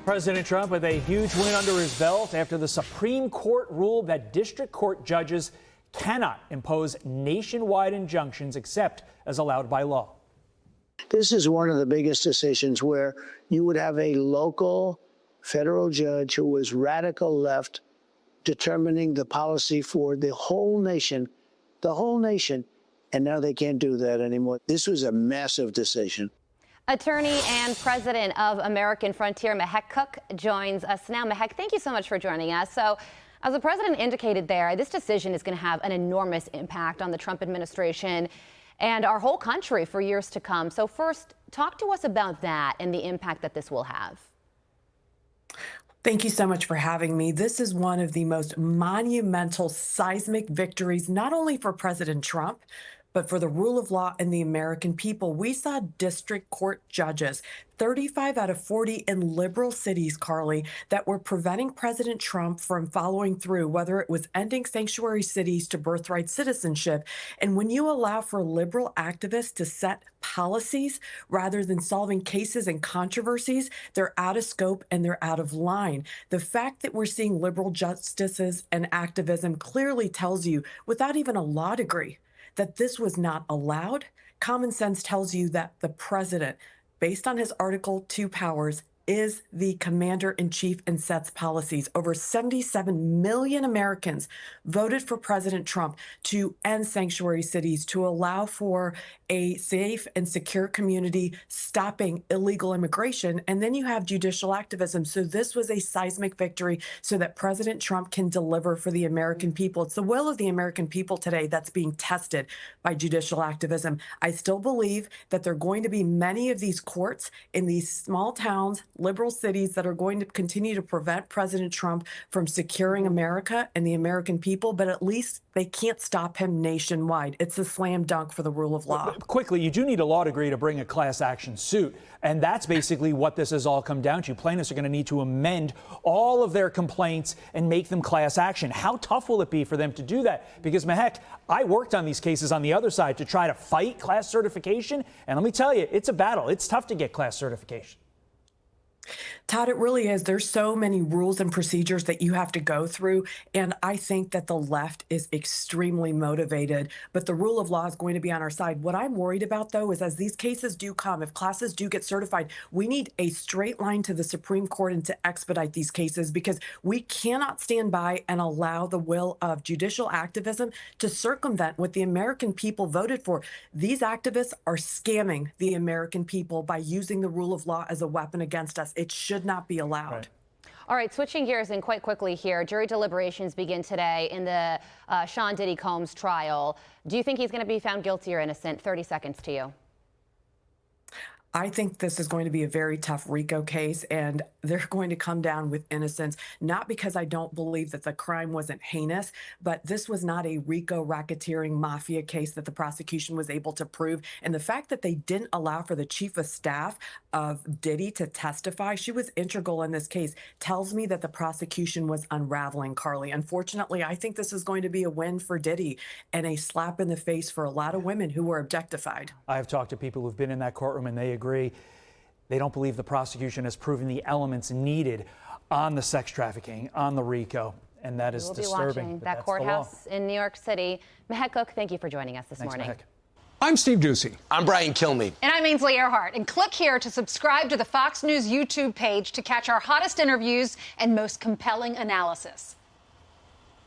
President Trump with a huge win under his belt after the Supreme Court ruled that district court judges cannot impose nationwide injunctions except as allowed by law. This is one of the biggest decisions where you would have a local federal judge who was radical left determining the policy for the whole nation, and now they can't do that anymore. This was a massive decision. Attorney and president of American Frontier, Mehek Cook, joins us now. Mehek, thank you so much for joining us. So, as the president indicated there, this decision is going to have an enormous impact on the Trump administration and our whole country for years to come. So first, talk to us about that and the impact that this will have. Thank you so much for having me. This is one of the most monumental seismic victories, not only for President Trump, but for the rule of law and the American people. We saw district court judges, 35 out of 40 in liberal cities, Carly, that were preventing President Trump from following through, whether it was ending sanctuary cities to birthright citizenship. And when you allow for liberal activists to set policies rather than solving cases and controversies, they're out of scope and they're out of line. The fact that we're seeing liberal justices and activism clearly tells you, without even a law degree, that this was not allowed. Common sense tells you that the president, based on his Article 2 powers, is the commander-in-chief and sets policies. Over 77 million Americans voted for President Trump to end sanctuary cities, to allow for a safe and secure community, stopping illegal immigration. And then you have judicial activism. So this was a seismic victory so that President Trump can deliver for the American people. It's the will of the American people today that's being tested by judicial activism. I still believe that there are going to be many of these courts in these small towns, liberal cities, that are going to continue to prevent President Trump from securing America and the American people, but at least they can't stop him nationwide. It's a slam dunk for the rule of law. Quickly, you do need a law degree to bring a class action suit, and that's basically what this has all come down to. Plaintiffs are going to need to amend all of their complaints and make them class action. How tough will it be for them to do that? Because, Mehek, I worked on these cases on the other side to try to fight class certification, and let me tell you, it's a battle. It's tough to get class certification. Todd, it really is. There's so many rules and procedures that you have to go through. And I think that the left is extremely motivated, but the rule of law is going to be on our side. What I'm worried about, though, is as these cases do come, if classes do get certified, we need a straight line to the Supreme Court and to expedite these cases, because we cannot stand by and allow the will of judicial activism to circumvent what the American people voted for. These activists are scamming the American people by using the rule of law as a weapon against us. It should not be allowed. Right. All right, switching gears and quite quickly here, jury deliberations begin today in the Sean Diddy Combs trial. Do you think he's going to be found guilty or innocent? 30 seconds to you. I think this is going to be a very tough RICO case, and they're going to come down with innocence, not because I don't believe that the crime wasn't heinous, but this was not a RICO racketeering mafia case that the prosecution was able to prove. And the fact that they didn't allow for the chief of staff of Diddy to testify, she was integral in this case, tells me that the prosecution was unraveling, Carly. Unfortunately, I think this is going to be a win for Diddy and a slap in the face for a lot of women who were objectified. I've talked to people who've been in that courtroom, and they agree. They don't believe the prosecution has proven the elements needed on the sex trafficking, on the RICO, and that is disturbing. We'll be watching that courthouse in New York City. Mehek Cook, thank you for joining us this morning. Mehek. I'm Steve Doocy. I'm Brian Kilmeade. And I'm Ainsley Earhart. And click here to subscribe to the Fox News YouTube page to catch our hottest interviews and most compelling analysis.